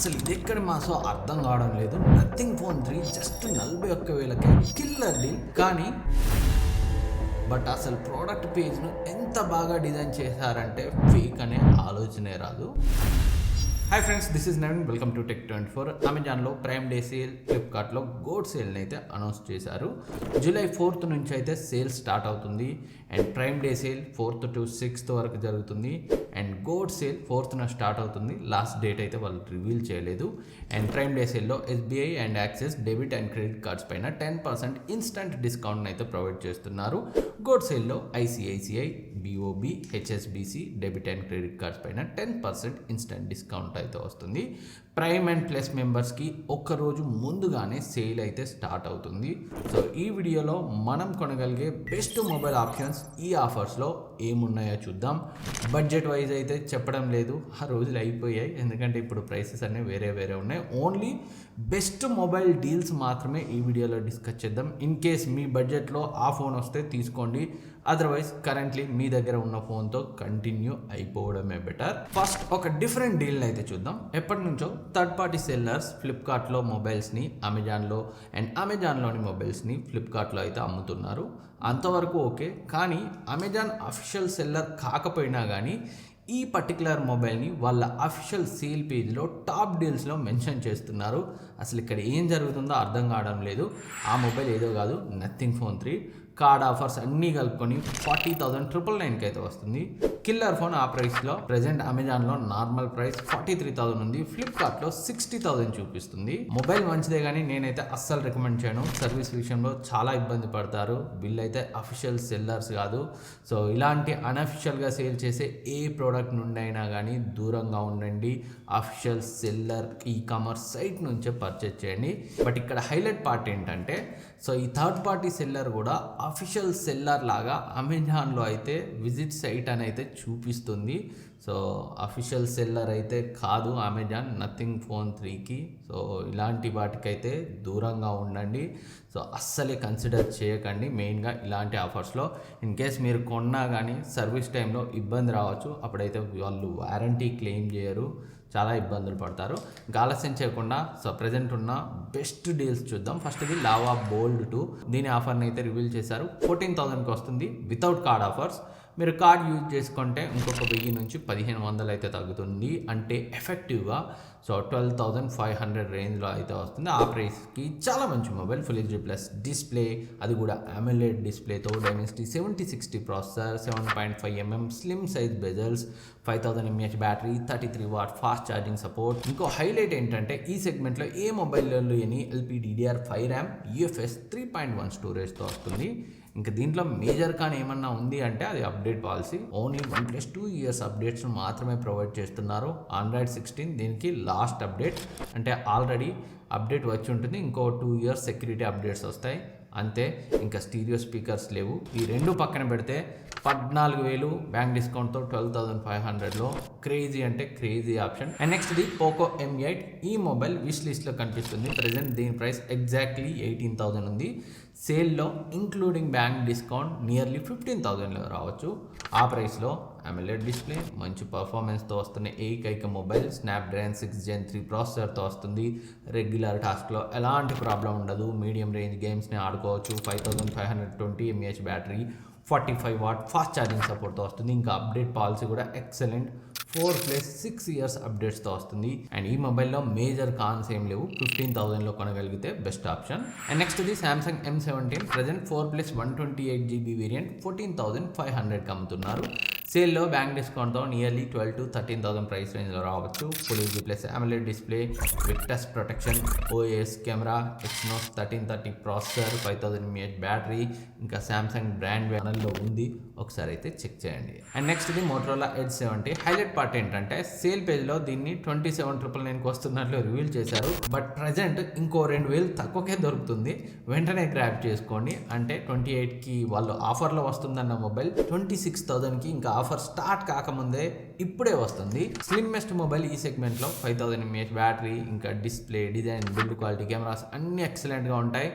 అసలు ఇది ఎక్కడి మాసో అర్థం కావడం లేదు. నథింగ్ ఫోన్ 3 జస్ట్ 41,000కే కిల్లర్ డీల్. కానీ బట్ అసలు ప్రోడక్ట్ పేజ్ను ఎంత బాగా డిజైన్ చేశారంటే ఫేక్ అనే ఆలోచనే రాదు. Hi friends, this is Naveen. Welcome to Tech24. అమెజాన్లో ప్రైమ్ డే సేల్, ఫ్లిప్కార్ట్లో గోడ్ సేల్ని అయితే అనౌన్స్ చేశారు. జూలై 4th నుంచి అయితే సేల్ స్టార్ట్ అవుతుంది. And Prime Day sale 4th to 6th వరకు జరుగుతుంది. And GOAT sale 4th start అవుతుంది. లాస్ట్ డేట్ అయితే వాళ్ళు రివీల్ చేయలేదు. అండ్ ప్రైమ్ డే సేల్లో SBI and axis debit and credit cards పైన 10% ఇన్స్టంట్ డిస్కౌంట్ అయితే ప్రొవైడ్ చేస్తున్నారు. గోడ్ సేల్లో ICICI, BOB, HSBC debit and credit cards పైన 10% ఇన్స్టంట్ డిస్కౌంట్ అయితే వస్తుంది. ప్రైమ్ అండ్ ప్లస్ మెంబర్స్కి ఒక్కరోజు ముందుగానే సేల్ అయితే స్టార్ట్ అవుతుంది. సో ఈ వీడియోలో మనం కొనగలిగే బెస్ట్ మొబైల్ ఆప్షన్స్ ఈ ఆఫర్స్లో ఏమున్నాయో చూద్దాం. బడ్జెట్ వైజ్ అయితే చెప్పడం లేదు, ఆ రోజులు అయిపోయాయి. ఎందుకంటే ఇప్పుడు ప్రైసెస్ అన్నీ వేరే వేరే ఉన్నాయి. ఓన్లీ బెస్ట్ మొబైల్ డీల్స్ మాత్రమే ఈ వీడియోలో డిస్కస్ చేద్దాం. ఇన్ కేస్ మీ బడ్జెట్లో ఆ ఫోన్ వస్తే తీసుకోండి, అదర్వైజ్ కరెంట్లీ మీ దగ్గర ఉన్న ఫోన్తో కంటిన్యూ అయిపోవడమే బెటర్. ఫస్ట్ ఒక డిఫరెంట్ డీల్ని అయితే చూద్దాం. ఎప్పటి నుంచో థర్డ్ పార్టీ సెల్లర్స్ ఫ్లిప్కార్ట్లో మొబైల్స్ని అమెజాన్లో అండ్ అమెజాన్లోని మొబైల్స్ని ఫ్లిప్కార్ట్లో అయితే అమ్ముతున్నారు. అంతవరకు ఓకే. కానీ అమెజాన్ అఫీషియల్ సెల్లర్ కాకపోయినా కానీ ఈ పర్టికులర్ మొబైల్ని వాళ్ళ అఫీషియల్ సేల్ పేజ్లో టాప్ డీల్స్లో మెన్షన్ చేస్తున్నారు. అసలు ఇక్కడ ఏం జరుగుతుందో అర్థం కావడం లేదు. ఆ మొబైల్ ఏదో కాదు, నథింగ్ ఫోన్ 3 కార్డ్ ఆఫర్స్ అన్నీ కలుపుకొని 40,999కి అయితే వస్తుంది. కిల్లర్ ఫోన్ ఆ ప్రైస్లో ప్రజెంట్ అమెజాన్లో నార్మల్ ప్రైస్ 43,000 ఉంది. ఫ్లిప్కార్ట్లో 60,000 చూపిస్తుంది. మొబైల్ మంచిదే కానీ నేనైతే అస్సలు రికమెండ్ చేయను. సర్వీస్ విషయంలో చాలా ఇబ్బంది పడతారు. వీళ్ళైతే అఫీషియల్ సెల్లర్స్ కాదు. సో ఇలాంటి అన్అఫీషియల్గా సేల్ చేసే ఏ ప్రోడక్ట్ నుండి అయినా కానీ దూరంగా ఉండండి. అఫీషియల్ సెల్లర్ ఈ-కామర్స్ సైట్ నుంచే పర్చేజ్ చేయండి. బట్ ఇక్కడ హైలైట్ పార్ట్ ఏంటంటే, సో ఈ థర్డ్ పార్టీ సెల్లర్ కూడా అఫీషియల్ సెల్లర్ లాగా అమెజాన్లో అయితే విజిట్ సైట్ అని అయితే చూపిస్తుంది. సో అఫీషియల్ సెల్లర్ అయితే కాదు అమెజాన్ నథింగ్ ఫోన్ 3కి. సో ఇలాంటి వాటికైతే దూరంగా ఉండండి. సో అస్సలే కన్సిడర్ చేయకండి. మెయిన్గా ఇలాంటి ఆఫర్స్లో ఇన్ కేస్ మీరు కొన్నా కానీ సర్వీస్ టైంలో ఇబ్బంది రావచ్చు. అప్పుడైతే వాళ్ళు వారంటీ క్లెయిమ్ చేయరు, చాలా ఇబ్బందులు పడతారు. ఇంకా ఆలస్యం చేయకుండా సో ప్రజెంట్ ఉన్న బెస్ట్ డీల్స్ చూద్దాం. ఫస్ట్ ఇది లావా బోల్డ్ 2. దీని ఆఫర్ని అయితే రివీల్ చేశారు. 14,000కి వస్తుంది వితౌట్ కార్డ్ ఆఫర్స్. మీరు కార్డ్ యూజ్ చేసుకుంటే ఇంకొక 1000 నుంచి 1,500 అయితే తగ్గుతుంది. అంటే ఎఫెక్టివ్గా సో 12,500 రేంజ్లో అయితే వస్తుంది. ఆ ప్రైస్కి చాలా మంచి mobile. Full HD plus display, అది కూడా AMOLED డిస్ప్లేతో, Dimensity 7060 processor, 7.5mm slim size bezels, 5000 mAh battery, 33 watt fast charging support. ఇంకో హైలైట్ ఏంటంటే ఈ సెగ్మెంట్లో ఏ మొబైల్లో లేని LPDDR5 ర్యామ్, UFS 3.1 స్టోరేజ్తో వస్తుంది. ఇంకా దీంట్లో మేజర్ కానీ ఏమన్నా ఉంది అంటే అది update policy. Only 1+2 years updates మాత్రమే ప్రొవైడ్ చేస్తున్నారు. Android 16 దీనికి లాస్ట్ అప్డేట్. అంటే ఆల్రెడీ అప్డేట్ వచ్చి ఉంటుంది, ఇంకో 2 ఇయర్స్ సెక్యూరిటీ అప్డేట్స్ వస్తాయి అంతే. ఇంకా స్టీరియో స్పీకర్స్ లేవు. ఈ రెండు పక్కన పెడితే 14,000 బ్యాంక్ డిస్కౌంట్తో 12,500లో క్రేజీ అంటే క్రేజీ ఆప్షన్. అండ్ నెక్స్ట్ ఇది పోకో M8. ఈ మొబైల్ విష్ లిస్ట్లో కనిపిస్తుంది. ప్రజెంట్ దీని ప్రైస్ ఎగ్జాక్ట్లీ 18,000 ఉంది. సేల్లో ఇంక్లూడింగ్ బ్యాంక్ డిస్కౌంట్ నియర్లీ 15,000లో రావచ్చు. ఆ ప్రైస్లో AMOLED డిస్ప్లే, మంచి పర్ఫార్మెన్స్తో వస్తున్న ఏకైక మొబైల్. స్నాప్డ్రాగన్ 6 Gen 3 ప్రాసెసర్తో వస్తుంది. రెగ్యులర్ టాస్క్లో ఎలాంటి ప్రాబ్లం ఉండదు. మీడియం రేంజ్ గేమ్స్ని ఆడుకోవచ్చు. 5520 mAh battery, 45 watt fast charging సపోర్ట్తో వస్తుంది. ఇంకా అప్డేట్ పాలసీ కూడా ఎక్సలెంట్. 4+6 ఇయర్స్ అప్డేట్స్తో వస్తుంది. అండ్ ఈ మొబైల్లో మేజర్ కాన్స్ ఏం లేవు. 15,000లో కొనగలిగితే బెస్ట్ ఆప్షన్. అండ్ నెక్స్ట్ ఇది Samsung M17. Present 4+128GB variant 14,500కి అమ్ముతున్నారు. సేల్లో బ్యాంక్ డిస్కౌంట్తో నియర్లీ 12,000 to 13,000 ప్రైస్ రేంజ్లో రావచ్చు. Full HD plus AMOLED display with touch protection, OIS camera, Exynos 1330 processor, 5000 mAh battery. ఇంకా సామ్సంగ్ బ్రాండ్ ఛానల్లో ఉంది, ఒకసారి అయితే చెక్ చేయండి. అండ్ నెక్స్ట్ ఇది Motorola Edge 70. హైలైట్ పార్ట్ ఏంటంటే సేల్ పేజ్లో దీన్ని 27,999కి వస్తున్నట్లు రివీల్ చేశారు. బట్ ప్రజెంట్ ఇంకో 2,000 తక్కువకే దొరుకుతుంది. వెంటనే గ్రాప్ చేసుకోండి. అంటే 28కి వాళ్ళు ఆఫర్లో వస్తుందన్న మొబైల్ 26,000కి ఇంకా ఆఫర్ స్టార్ట్ కాకముందే ఇప్పుడే వస్తుంది. స్లిమ్మెస్ట్ మొబైల్ ఈ సెగ్మెంట్లో 5000 mAh బ్యాటరీ, ఇంకా display, design, build quality, cameras అన్నీ ఎక్సలెంట్గా ఉంటాయి.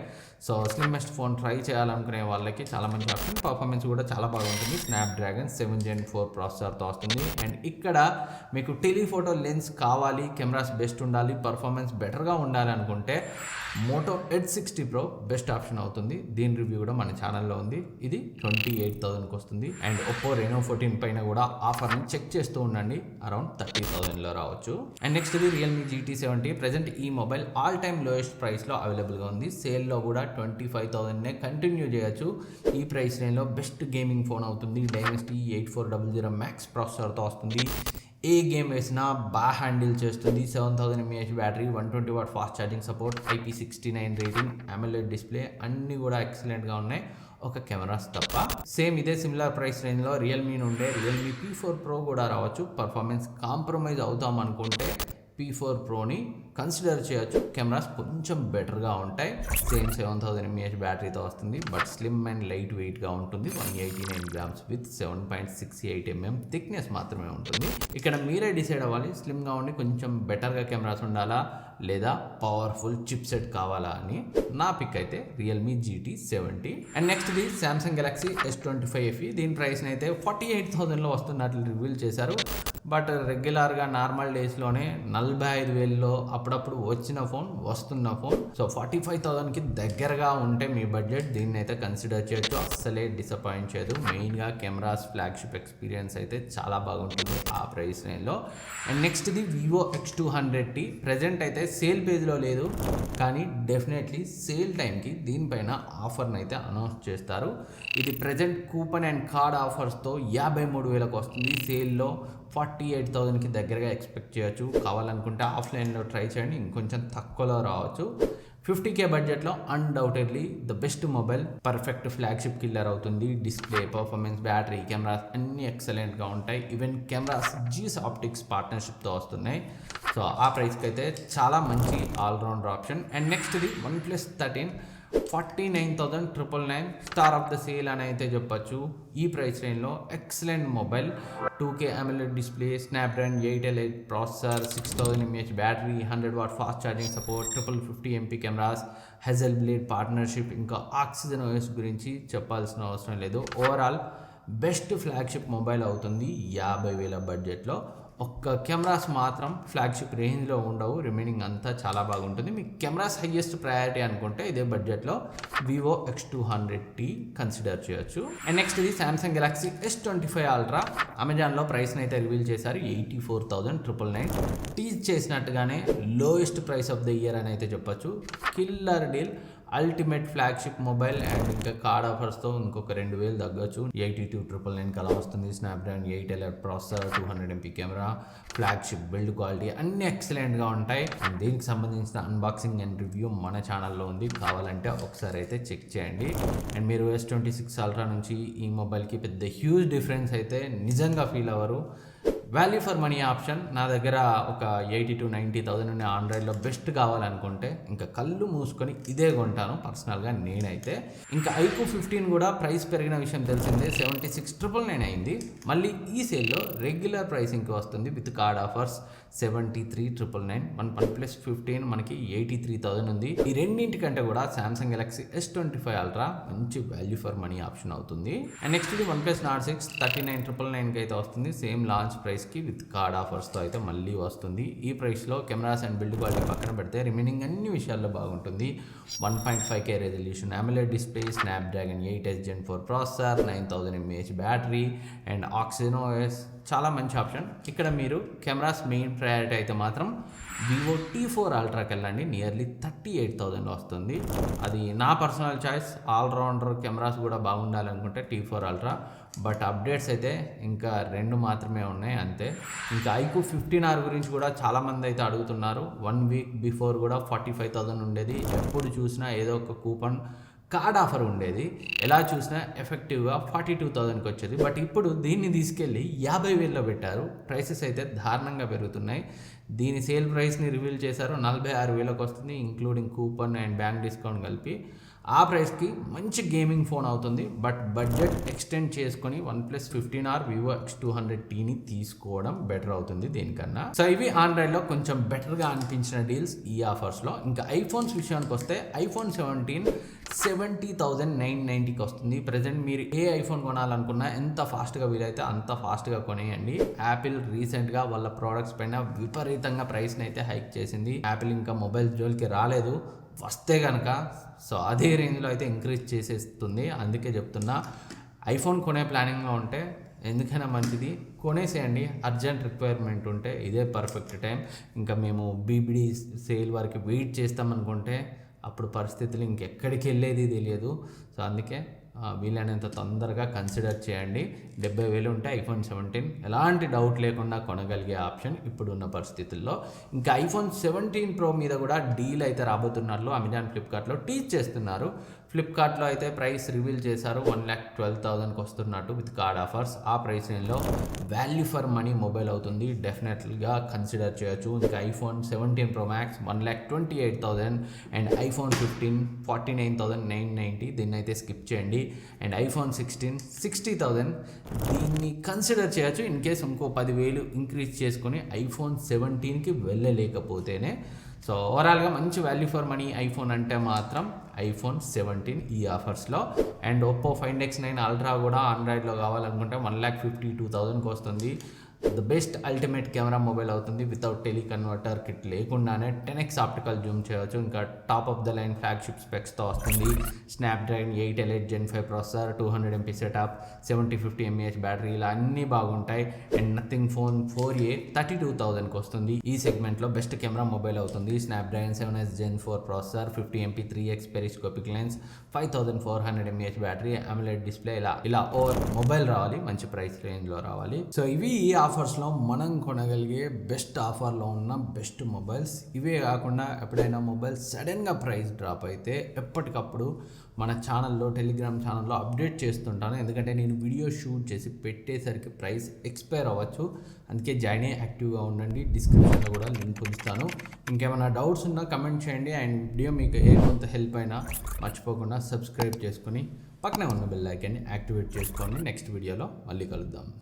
సో స్లిమ్మెస్ట్ ఫోన్ ట్రై చేయాలనుకునే వాళ్ళకి చాలా మంచి ఆప్షన్. పర్ఫార్మెన్స్ కూడా చాలా బాగుంటుంది. స్నాప్డ్రాగన్ 7 Gen 4 ప్రాసెసర్తో వస్తుంది. అండ్ ఇక్కడ మీకు టెలిఫోటో లెన్స్ కావాలి, కెమెరాస్ బెస్ట్ ఉండాలి, పర్ఫార్మెన్స్ బెటర్గా ఉండాలి అనుకుంటే Moto Edge 60 Pro best option అవుతుంది. దీని రివ్యూ కూడా మన ఛానల్లో ఉంది. ఇది 28,000కి వస్తుంది. అండ్ ఒప్పో రెనో 14 పైన కూడా ఆఫర్ని చెక్ చేస్తూ ఉండండి, అరౌండ్ 30,000లో రావచ్చు. అండ్ నెక్స్ట్ ఇది రియల్మీ GT70. ప్రజెంట్ ఈ మొబైల్ ఆల్ టైమ్ లోయెస్ట్ ప్రైస్లో అవైలబుల్గా ఉంది. సేల్లో కూడా 25,000నే కంటిన్యూ చేయొచ్చు. ఈ ప్రైస్ రేంజ్లో బెస్ట్ గేమింగ్ ఫోన్ అవుతుంది. డైమెన్సిటీ 8400 మ్యాక్స్ ప్రాసెసర్తో వస్తుంది. ఏ గేమ్ వేసినా బాగా హ్యాండిల్ చేస్తుంది. 7000 mAh battery, 120W fast charging support, IP69 rating, AMOLED display అన్నీ కూడా ఎక్సలెంట్గా ఉన్నాయి, ఒక కెమెరాస్ తప్ప. సేమ్ ఇదే సిమిలర్ ప్రైస్ రేంజ్లో రియల్మీ నుండే రియల్మీ P4 Pro కూడా రావచ్చు. పర్ఫార్మెన్స్ కాంప్రమైజ్ అవుతాం అనుకుంటే P4 Proని కన్సిడర్ చేయొచ్చు. కెమెరాస్ కొంచెం బెటర్గా ఉంటాయి. సేమ్ 7000 mAh బ్యాటరీతో వస్తుంది. బట్ స్లిమ్ అండ్ లైట్ వెయిట్గా ఉంటుంది. 189 grams విత్ 7.68 mm థిక్నెస్ మాత్రమే ఉంటుంది. ఇక్కడ మీరే డిసైడ్ అవ్వాలి, స్లిమ్గా ఉండి కొంచెం బెటర్గా కెమెరాస్ ఉండాలా లేదా పవర్ఫుల్ చిప్ సెట్ కావాలా అని. నా పిక్ అయితే రియల్మీ GT70. అండ్ నెక్స్ట్ ఇది సామ్సంగ్ గెలాక్సీ S25 FE. దీని ప్రైస్ని అయితే 48,000లో వస్తున్నట్లు రివీల్ చేశారు. బట్ రెగ్యులర్గా నార్మల్ డేస్లోనే 45,000లో అప్పుడప్పుడు వస్తున్న ఫోన్. సో 45,000కి దగ్గరగా ఉంటే మీ బడ్జెట్, దీన్ని అయితే కన్సిడర్ చేయొచ్చు. అస్సలే డిసప్పాయింట్ చేయదు. మెయిన్గా కెమెరాస్, ఫ్లాగ్షిప్ ఎక్స్పీరియన్స్ అయితే చాలా బాగుంటుంది ఆ ప్రైస్ రేంజ్లో. అండ్ నెక్స్ట్ ఇది వివో X200T. ప్రజెంట్ అయితే సేల్ పేజ్లో లేదు, కానీ డెఫినెట్లీ సేల్ టైంకి దీనిపైన ఆఫర్ని అయితే అనౌన్స్ చేస్తారు. ఇది ప్రజెంట్ కూపన్ అండ్ కార్డ్ ఆఫర్స్తో 53,000కి వస్తుంది. సేల్లో 48,000కి దగ్గరగా ఎక్స్పెక్ట్ చేయొచ్చు. కావాలనుకుంటే ఆఫ్లైన్లో ట్రై చేయండి, ఇంకొంచెం తక్కువలో రావచ్చు. 50K బడ్జెట్లో undoubtedly the best mobile, perfect flagship killer అవుతుంది. డిస్ప్లే, పర్ఫార్మెన్స్, బ్యాటరీ, కెమెరాస్ అన్నీ ఎక్సలెంట్గా ఉంటాయి. ఈవెన్ కెమెరాస్ జీస్ ఆప్టిక్స్ పార్ట్నర్షిప్తో వస్తున్నాయి. సో ఆ ప్రైస్కి అయితే చాలా మంచి ఆల్రౌండర్ ఆప్షన్. అండ్ నెక్స్ట్ ఇది OnePlus 13 49,999 star of the sale అని అయితే చెప్పచ్చు. ఈ ప్రైస్ రేంజ్లో excellent mobile. 2K AMOLED display, Snapdragon 888 processor, 6000 mAh battery, 100W fast charging support, 50 MP cameras, hazel blade partnership, ఇంకా ఆక్సిజన్ OS గురించి చెప్పాల్సిన అవసరం లేదు. ఓవరాల్ బెస్ట్ ఫ్లాగ్షిప్ మొబైల్ అవుతుంది 50,000 బడ్జెట్లో. ఒక్క కెమెరాస్ మాత్రం ఫ్లాగ్షిప్ రేంజ్లో ఉండవు, రిమైనింగ్ అంతా చాలా బాగుంటుంది. మీకు కెమెరాస్ హైయెస్ట్ ప్రయారిటీ అనుకుంటే ఇదే బడ్జెట్లో వివో X200T కన్సిడర్ చేయొచ్చు. అండ్ నెక్స్ట్ ఇది సామ్సంగ్ గెలాక్సీ S25 Ultra. అమెజాన్లో ప్రైస్ని అయితే రివీల్ చేశారు, 84,999. టీజ్ చేసినట్టుగానే lowest price of the year అని అయితే చెప్పొచ్చు. Killer deal, ultimate flagship mobile. And ఇంకా కార్డ్ ఆఫర్స్తో ఇంకొక 2,000 తగ్గొచ్చు. 82,999 కలా వస్తుంది. Snapdragon 888 processor, 200 MP camera, flagship build quality అన్నీ ఎక్సలెంట్గా ఉంటాయి. అండ్ దీనికి సంబంధించిన అన్బాక్సింగ్ అండ్ రివ్యూ మన ఛానల్లో ఉంది, కావాలంటే ఒకసారి అయితే చెక్ చేయండి. అండ్ మీరు S26 Ultra నుంచి ఈ మొబైల్కి పెద్ద హ్యూజ్ డిఫరెన్స్ అయితే నిజంగా ఫీల్ అవ్వరు. Value for money option. నా దగ్గర ఒక 80,000-90,000 ఉన్న ఆండ్రాయిడ్లో బెస్ట్ కావాలనుకుంటే ఇంకా కళ్ళు మూసుకొని ఇదే కొంటాను పర్సనల్గా నేనైతే. ఇంకా iQOO 15 కూడా ప్రైస్ పెరిగిన విషయం తెలిసిందే, 76,999 అయింది. మళ్ళీ ఈ సేల్లో రెగ్యులర్ ప్రైసింగ్కి వస్తుంది విత్ కార్డ్ ఆఫర్స్, 73,999. OnePlus 15 మనకి 83,000 ఉంది. ఈ రెండింటికంటే కూడా సామ్సంగ్ గెలాక్సీ S25 Ultra మంచి వాల్యూ ఫర్ మనీ ఆప్షన్ అవుతుంది. అండ్ నెక్స్ట్ ఇది OnePlus Nord 6 39,999కి అయితే వస్తుంది. సేమ్ లాంచ్ ప్రైస్కి విత్ కార్డ్ ఆఫర్స్తో అయితే మళ్ళీ వస్తుంది. ఈ ప్రైస్లో కెమెరాస్ అండ్ బిల్డ్ క్వాలిటీ పక్కన పెడితే రిమైనింగ్ అన్ని విషయాల్లో బాగుంటుంది. 1.5K resolution, AMOLED display, Snapdragon 8 Gen 4 processor, 9000 mAh battery and oxygen OS చాలా మంచి ఆప్షన్. ఇక్కడ మీరు కెమెరాస్ మెయిన్ ప్రయారిటీ అయితే మాత్రం వివో T4 Ultraకి వెళ్ళండి, నియర్లీ 38,000 వస్తుంది. అది నా పర్సనల్ చాయిస్. ఆల్రౌండర్ కెమెరాస్ కూడా బాగుండాలనుకుంటే T4 Ultra. బట్ అప్డేట్స్ అయితే ఇంకా 2 మాత్రమే ఉన్నాయి అంతే. ఇంకా iQOO 15R గురించి కూడా చాలామంది అయితే అడుగుతున్నారు. 1 వీక్ బిఫోర్ కూడా 45,000 ఉండేది. ఎప్పుడు చూసినా ఏదో ఒక కూపన్ కార్డ్ ఆఫర్ ఉండేది. ఎలా చూసినా ఎఫెక్టివ్గా 42,000కి వచ్చేది. బట్ ఇప్పుడు దీన్ని తీసుకెళ్ళి 50,000లో పెట్టారు. ప్రైసెస్ అయితే దారుణంగా పెరుగుతున్నాయి. దీని సేల్ ప్రైస్ని రివీల్ చేశారు, 46,000కి వస్తుంది, including coupon and bank discount కలిపి. ఆ ప్రైస్కి మంచి గేమింగ్ ఫోన్ అవుతుంది. బట్ బడ్జెట్ ఎక్స్టెండ్ చేసుకొని OnePlus 15R Vivo X200Tని తీసుకోవడం బెటర్ అవుతుంది దీనికన్నా. సో ఇవి ఆండ్రాయిడ్లో కొంచెం బెటర్గా అనిపించిన డీల్స్ ఈ ఆఫర్స్లో. ఇంకా ఐఫోన్స్ విషయానికి వస్తే iPhone 17 70,990కి వస్తుంది. ప్రజెంట్ మీరు ఏ ఐఫోన్ కొనాలనుకున్నా ఎంత ఫాస్ట్గా వీలైతే అంత ఫాస్ట్గా కొనేయండి. యాపిల్ రీసెంట్గా వాళ్ళ ప్రోడక్ట్స్ పైన విపరీతంగా ప్రైస్ని అయితే హైక్ చేసింది. యాపిల్ ఇంకా మొబైల్ జోలికి రాలేదు, వస్తే కనుక సో అదే రేంజ్లో అయితే ఇంక్రీజ్ చేసేస్తుంది. అందుకే చెప్తున్నా, ఐఫోన్ కొనే ప్లానింగ్లో ఉంటే ఎందుకైనా మంచిది కొనేసేయండి. అర్జెంట్ రిక్వైర్మెంట్ ఉంటే ఇదే పర్ఫెక్ట్ టైం. ఇంకా మేము బీబీడీ సేల్ వరకు వెయిట్ చేస్తామనుకుంటే అప్పుడు పరిస్థితులు ఇంకెక్కడికి వెళ్ళేది తెలియదు. సో అందుకే వీలైనంత తొందరగా కన్సిడర్ చేయండి. 70,000 ఉంటే iPhone 17 ఎలాంటి డౌట్ లేకుండా కొనగలిగే ఆప్షన్ ఇప్పుడున్న పరిస్థితుల్లో. ఇంకా iPhone 17 Pro మీద కూడా డీల్ అయితే రాబోతున్నట్లు అమెజాన్, ఫ్లిప్కార్ట్లో టీచ్ చేస్తున్నారు. ఫ్లిప్కార్ట్లో అయితే ప్రైస్ రివీల్ చేశారు, 1,12,000కి వస్తున్నట్టు విత్ కార్డ్ ఆఫర్స్. ఆ ప్రైస్ రేంజ్లో వాల్యూ ఫర్ మనీ మొబైల్ అవుతుంది, డెఫినెట్లీగా కన్సిడర్ చేయొచ్చు. ఇంకా iPhone 17 Pro Max 1,28,000 and iPhone 15 49,990, దీన్ని అయితే స్కిప్ చేయండి. అండ్ iPhone 16 60,000, దీన్ని కన్సిడర్ చేయొచ్చు ఇన్ కేస్ ఇంకో 10,000 ఇంక్రీజ్ చేసుకొని iPhone 17కి వెళ్ళలేకపోతేనే. సో ఓవరాల్గా మంచి వాల్యూ ఫర్ మనీ ఐఫోన్ అంటే మాత్రం iPhone 17 ఈ ఆఫర్స్లో. And Oppo Find X9 Ultra కూడా ఆండ్రాయిడ్లో కావాలనుకుంటే 1,52,000కి వస్తుంది. The best ultimate camera mobile అవుతుంది. వితౌట్ టెలికన్వర్టర్ కిట్ లేకుండానే 10x ఆప్టికల్ జూమ్ చేయవచ్చు. ఇంకా top of the line flagship స్పెక్స్తో వస్తుంది. Snapdragon 8 Elite Gen 5 processor, 200 MP setup, 7050 mAh battery, ఇలా అన్నీ బాగుంటాయి. అండ్ నథింగ్ ఫోన్ 4a 32,000కి వస్తుంది. ఈ సెగ్మెంట్లో బెస్ట్ కెమెరా మొబైల్ అవుతుంది. Snapdragon 7s Gen 4 processor, 50 MP 3x periscopic lens, 5400 mAh battery, AMOLED display, ఇలా ఓవర్ మొబైల్ రావాలి, మంచి ప్రైస్ రేంజ్లో రావాలి. సో ఇవి ఈ ఆఫర్స్లో మనం కొనగలిగే బెస్ట్ ఆఫర్లో ఉన్న బెస్ట్ మొబైల్స్. ఇవే కాకుండా ఎప్పుడైనా మొబైల్ సడన్గా ప్రైస్ డ్రాప్ అయితే ఎప్పటికప్పుడు మన ఛానల్లో, టెలిగ్రామ్ ఛానల్లో అప్డేట్ చేస్తుంటాను. ఎందుకంటే నేను వీడియో షూట్ చేసి పెట్టేసరికి ప్రైస్ ఎక్స్పైర్ అవ్వచ్చు. అందుకే జాయిన్ అయ్యి యాక్టివ్గా ఉండండి. డిస్క్రిప్షన్లో కూడా లింక్ ఉంచుతాను. ఇంకేమైనా డౌట్స్ ఉన్నా కమెంట్ చేయండి. అండ్ వీడియో మీకు ఏ కొంత హెల్ప్ అయినా మర్చిపోకుండా సబ్స్క్రైబ్ చేసుకొని పక్కనే ఉన్న బెల్ ఐకాన్ని యాక్టివేట్ చేసుకోండి. నెక్స్ట్ వీడియోలో మళ్ళీ కలుద్దాం.